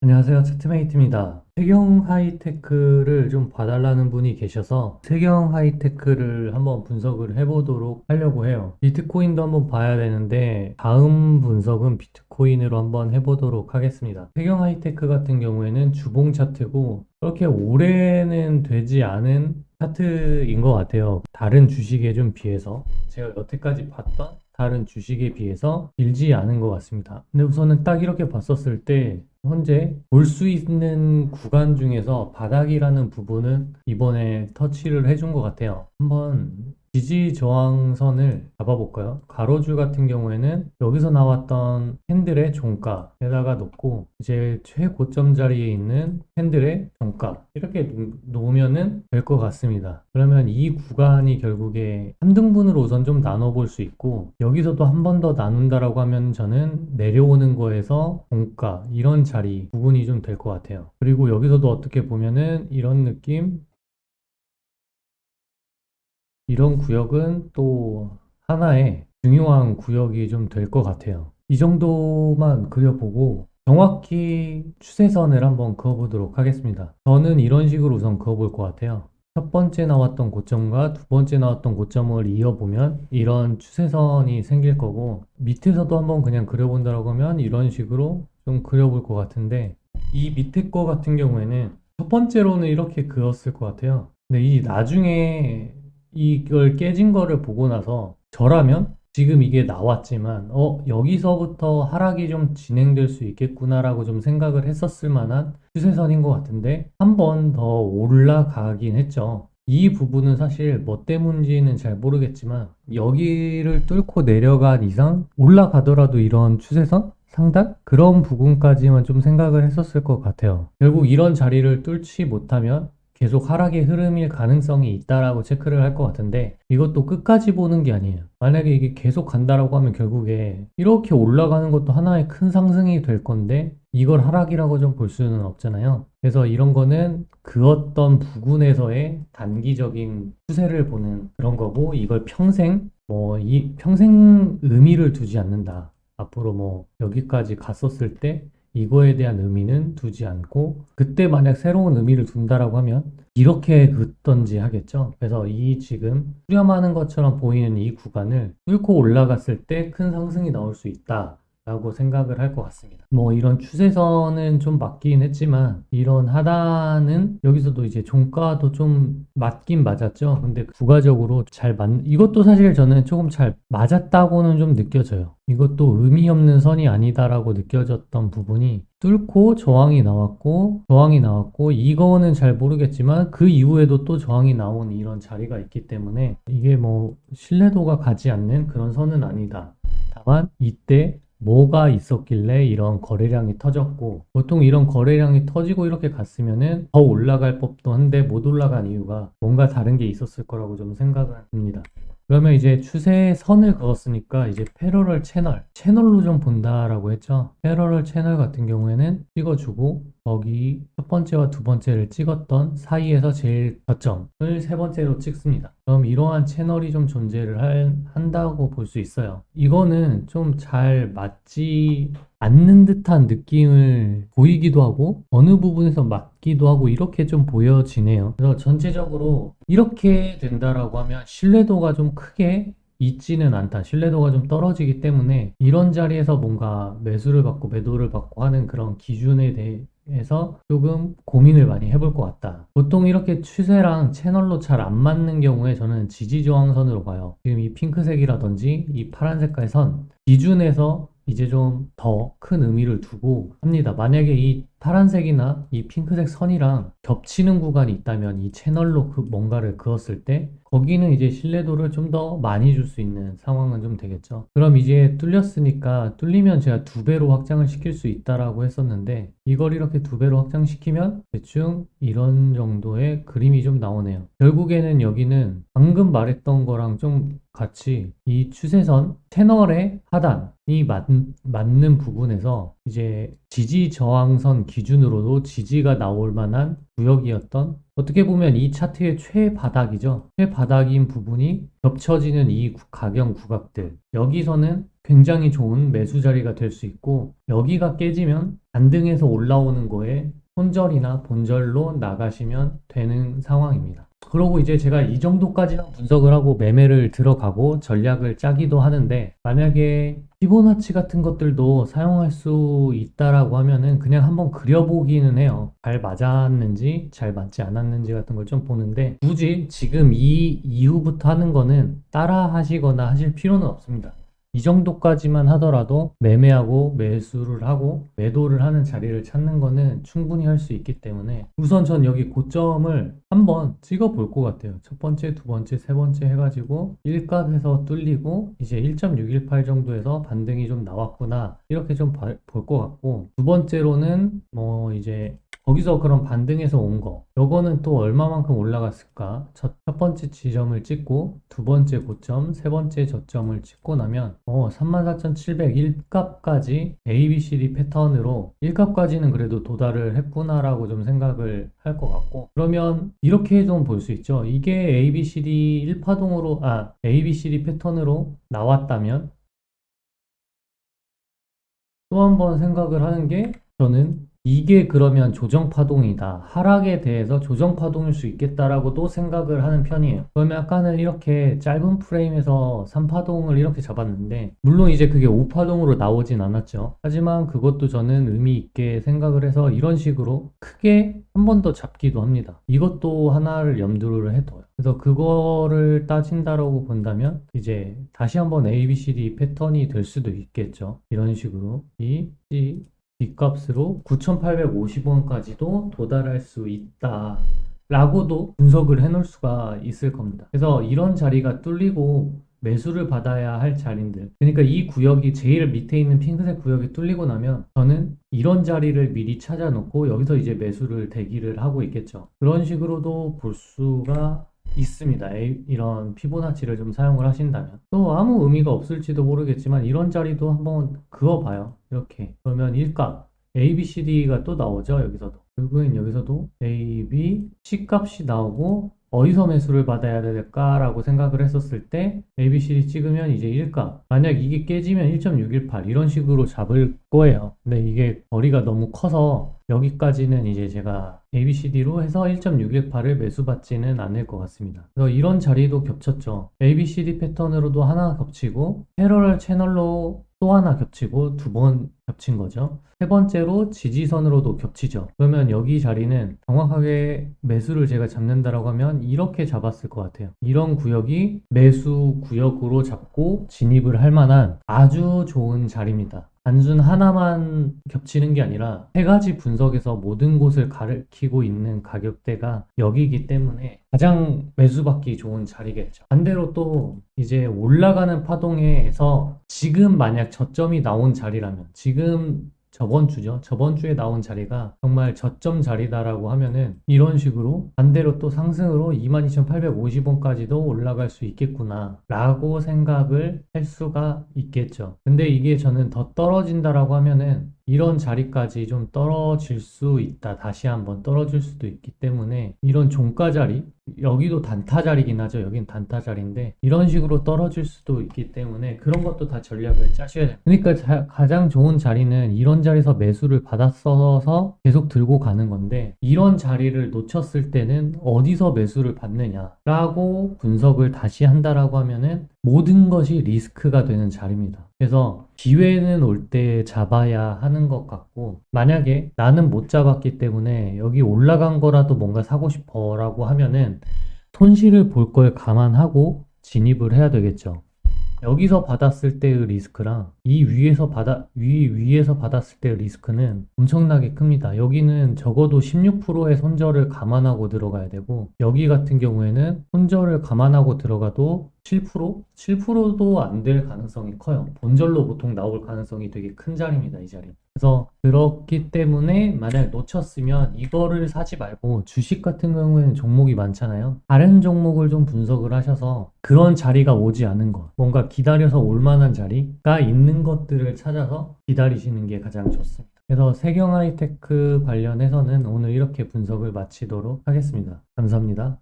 안녕하세요. 차트메이트입니다. 세경 하이테크를 좀 봐달라는 분이 계셔서 세경 하이테크를 한번 분석을 해보도록 하려고 해요. 비트코인도 한번 봐야 되는데 다음 분석은 비트코인으로 한번 해보도록 하겠습니다. 세경 하이테크 같은 경우에는 주봉 차트고 그렇게 오래는 되지 않은 차트인 것 같아요. 다른 주식에 좀 비해서 제가 여태까지 봤던 다른 주식에 비해서 길지 않은 것 같습니다. 근데 우선은 딱 이렇게 봤었을 때 현재 볼 수 있는 구간 중에서 바닥이라는 부분은 이번에 터치를 해준 것 같아요. 한번 지지 저항선을 잡아볼까요? 가로줄 같은 경우에는 여기서 나왔던 캔들의 종가에다가 놓고 이제 최고점 자리에 있는 캔들의 종가 이렇게 놓으면은 될 것 같습니다. 그러면 이 구간이 결국에 3등분으로 우선 좀 나눠볼 수 있고 여기서도 한 번 더 나눈다라고 하면 저는 내려오는 거에서 종가 이런 자리 부분이 좀 될 것 같아요. 그리고 여기서도 어떻게 보면은 이런 느낌 이런 구역은 또 하나의 중요한 구역이 좀 될 것 같아요. 이 정도만 그려보고 정확히 추세선을 한번 그어보도록 하겠습니다. 저는 이런 식으로 우선 그어볼 것 같아요. 첫 번째 나왔던 고점과 두 번째 나왔던 고점을 이어보면 이런 추세선이 생길 거고 밑에서도 한번 그냥 그려본다고 하면 이런 식으로 좀 그려볼 것 같은데 이 밑에 거 같은 경우에는 첫 번째로는 이렇게 그었을 것 같아요. 근데 이 나중에 이걸 깨진 거를 보고 나서 저라면 지금 이게 나왔지만 여기서부터 하락이 좀 진행될 수 있겠구나라고 좀 생각을 했었을 만한 추세선인 것 같은데 한 번 더 올라가긴 했죠. 이 부분은 사실 뭐 때문인지는 잘 모르겠지만 여기를 뚫고 내려간 이상 올라가더라도 이런 추세선? 상단? 그런 부분까지만 좀 생각을 했었을 것 같아요. 결국 이런 자리를 뚫지 못하면 계속 하락의 흐름일 가능성이 있다라고 체크를 할 것 같은데 이것도 끝까지 보는 게 아니에요. 만약에 이게 계속 간다라고 하면 결국에 이렇게 올라가는 것도 하나의 큰 상승이 될 건데 이걸 하락이라고 좀 볼 수는 없잖아요. 그래서 이런 거는 그 어떤 부분에서의 단기적인 추세를 보는 그런 거고 이걸 평생 이 평생 의미를 두지 않는다. 앞으로 뭐 여기까지 갔었을 때 이거에 대한 의미는 두지 않고 그때 만약 새로운 의미를 둔다라고 하면 이렇게 긋던지 하겠죠. 그래서 이 지금 수렴하는 것처럼 보이는 이 구간을 뚫고 올라갔을 때 큰 상승이 나올 수 있다. 라고 생각을 할 것 같습니다. 뭐 이런 추세선은 좀 맞긴 했지만 이런 하단은 여기서도 이제 종가도 좀 맞긴 맞았죠. 근데 부가적으로 이것도 사실 저는 조금 잘 맞았다고는 좀 느껴져요. 이것도 의미 없는 선이 아니다라고 느껴졌던 부분이 뚫고 저항이 나왔고 이거는 잘 모르겠지만 그 이후에도 또 저항이 나온 이런 자리가 있기 때문에 이게 뭐 신뢰도가 가지 않는 그런 선은 아니다. 다만 이때 뭐가 있었길래 이런 거래량이 터졌고 보통 이런 거래량이 터지고 이렇게 갔으면은 더 올라갈 법도 한데 못 올라간 이유가 뭔가 다른 게 있었을 거라고 좀 생각을 합니다. 그러면 이제 추세선을 그었으니까 이제 패러럴 채널로 좀 본다라고 했죠. 패러럴 채널 같은 경우에는 찍어주고 거기 첫 번째와 두 번째를 찍었던 사이에서 제일 저점을 세 번째로 찍습니다. 그럼 이러한 채널이 좀 존재를 한다고 볼 수 있어요. 이거는 좀 잘 맞지 않는 듯한 느낌을 보이기도 하고 어느 부분에서 맞기도 하고 이렇게 좀 보여지네요. 그래서 전체적으로 이렇게 된다라고 하면 신뢰도가 좀 크게 있지는 않다. 신뢰도가 좀 떨어지기 때문에 이런 자리에서 뭔가 매수를 받고 매도를 받고 하는 그런 기준에 대해서 조금 고민을 많이 해볼 것 같다. 보통 이렇게 추세랑 채널로 잘 안 맞는 경우에 저는 지지저항선으로 봐요. 지금 이 핑크색이라든지 이 파란 색깔 선 기준에서 이제 좀 더 큰 의미를 두고 합니다. 만약에 이 파란색이나 이 핑크색 선이랑 겹치는 구간이 있다면 이 채널로 뭔가를 그었을 때 거기는 이제 신뢰도를 좀 더 많이 줄 수 있는 상황은 좀 되겠죠. 그럼 이제 뚫렸으니까 뚫리면 제가 두 배로 확장을 시킬 수 있다라고 했었는데 이걸 이렇게 두 배로 확장시키면 대충 이런 정도의 그림이 좀 나오네요. 결국에는 여기는 방금 말했던 거랑 좀 같이 이 추세선 채널의 하단이 맞는 부분에서 이제 지지 저항선 기준으로도 지지가 나올 만한 구역이었던 어떻게 보면 이 차트의 최바닥이죠. 최바닥인 부분이 겹쳐지는 이 가격 구각들. 여기서는 굉장히 좋은 매수 자리가 될 수 있고, 여기가 깨지면 반등해서 올라오는 거에 손절이나 본절로 나가시면 되는 상황입니다. 그러고 이제 제가 이 정도까지만 분석을 하고 매매를 들어가고 전략을 짜기도 하는데, 만약에 피보나치 같은 것들도 사용할 수 있다라고 하면은 그냥 한번 그려보기는 해요. 잘 맞았는지 잘 맞지 않았는지 같은 걸 좀 보는데, 굳이 지금 이 이후부터 하는 거는 따라 하시거나 하실 필요는 없습니다. 이 정도까지만 하더라도 매매하고 매수를 하고 매도를 하는 자리를 찾는 거는 충분히 할 수 있기 때문에, 우선 전 여기 고점을 한번 찍어 볼 것 같아요. 첫 번째, 두 번째, 세 번째 해가지고 1값에서 뚫리고 이제 1.618 정도에서 반등이 좀 나왔구나, 이렇게 좀 볼 것 같고, 두 번째로는 뭐 이제 거기서 그런 반등해서 온 거, 요거는 또 얼마만큼 올라갔을까? 첫 번째 지점을 찍고 두 번째 고점, 세 번째 저점을 찍고 나면 34,700 1값까지 ABCD 패턴으로 1값까지는 그래도 도달을 했구나라고 좀 생각을 할 것 같고, 그러면 이렇게 좀 볼 수 있죠. 이게 ABCD 1파동으로 ABCD 패턴으로 나왔다면 또 한 번 생각을 하는 게, 저는 이게 그러면 조정파동이다, 하락에 대해서 조정파동일 수 있겠다라고도 생각을 하는 편이에요. 그러면 아까는 이렇게 짧은 프레임에서 3파동을 이렇게 잡았는데, 물론 이제 그게 5파동으로 나오진 않았죠. 하지만 그것도 저는 의미 있게 생각을 해서 이런 식으로 크게 한 번 더 잡기도 합니다. 이것도 하나를 염두를 해둬요. 그래서 그거를 따진다라고 본다면 이제 다시 한번 ABCD 패턴이 될 수도 있겠죠. 이런 식으로 이 D값으로 9,850원까지도 도달할 수 있다 라고도 분석을 해 놓을 수가 있을 겁니다. 그래서 이런 자리가 뚫리고 매수를 받아야 할 자리인들, 그러니까 이 구역이 제일 밑에 있는 핑크색 구역이 뚫리고 나면 저는 이런 자리를 미리 찾아 놓고 여기서 이제 매수를 대기를 하고 있겠죠. 그런 식으로도 볼 수가 있습니다. 이런 피보나치를 좀 사용을 하신다면. 또 아무 의미가 없을지도 모르겠지만 이런 자리도 한번 그어봐요. 이렇게 그러면 1값 ABCD가 또 나오죠. 여기서도 결국엔 여기서도 A, B, C값이 나오고, 어디서 매수를 받아야 될까라고 생각을 했었을 때 ABCD 찍으면 이제 1값, 만약 이게 깨지면 1.618 이런 식으로 잡을 거예요. 근데 이게 거리가 너무 커서 여기까지는 이제 제가 ABCD로 해서 1.618을 매수받지는 않을 것 같습니다. 그래서 이런 자리도 겹쳤죠. ABCD 패턴으로도 하나 겹치고 패러럴 채널로 또 하나 겹치고 두 번 겹친 거죠. 세 번째로 지지선으로도 겹치죠. 그러면 여기 자리는 정확하게 매수를 제가 잡는다라고 하면 이렇게 잡았을 것 같아요. 이런 구역이 매수 구역으로 잡고 진입을 할 만한 아주 좋은 자리입니다. 단순 하나만 겹치는 게 아니라 세 가지 분석에서 모든 곳을 가리키고 있는 가격대가 여기이기 때문에 가장 매수받기 좋은 자리겠죠. 반대로 또 이제 올라가는 파동에서 지금 만약 저점이 나온 자리라면, 지금 저번 주죠. 저번 주에 나온 자리가 정말 저점 자리다라고 하면은 이런 식으로 반대로 또 상승으로 22,850원까지도 올라갈 수 있겠구나 라고 생각을 할 수가 있겠죠. 근데 이게 저는 더 떨어진다라고 하면은 이런 자리까지 좀 떨어질 수 있다. 다시 한번 떨어질 수도 있기 때문에 이런 종가 자리, 여기도 단타 자리긴 하죠. 여긴 단타 자리인데 이런 식으로 떨어질 수도 있기 때문에 그런 것도 다 전략을 짜셔야 돼요. 그러니까 가장 좋은 자리는 이런 자리에서 매수를 받았어서 계속 들고 가는 건데, 이런 자리를 놓쳤을 때는 어디서 매수를 받느냐라고 분석을 다시 한다라고 하면은 모든 것이 리스크가 되는 자리입니다. 그래서 기회는 올 때 잡아야 하는 것 같고, 만약에 나는 못 잡았기 때문에 여기 올라간 거라도 뭔가 사고 싶어 라고 하면은 손실을 볼 걸 감안하고 진입을 해야 되겠죠. 여기서 받았을 때의 리스크랑 위에서 받았을 때의 리스크는 엄청나게 큽니다. 여기는 적어도 16%의 손절을 감안하고 들어가야 되고, 여기 같은 경우에는 손절을 감안하고 들어가도 7%? 7%도 안 될 가능성이 커요. 본절로 보통 나올 가능성이 되게 큰 자리입니다, 이 자리. 그래서 그렇기 때문에 만약 놓쳤으면 이거를 사지 말고, 주식 같은 경우에는 종목이 많잖아요. 다른 종목을 좀 분석을 하셔서 그런 자리가 오지 않은 것, 뭔가 기다려서 올 만한 자리가 있는 것들을 찾아서 기다리시는 게 가장 좋습니다. 그래서 세경 하이테크 관련해서는 오늘 이렇게 분석을 마치도록 하겠습니다. 감사합니다.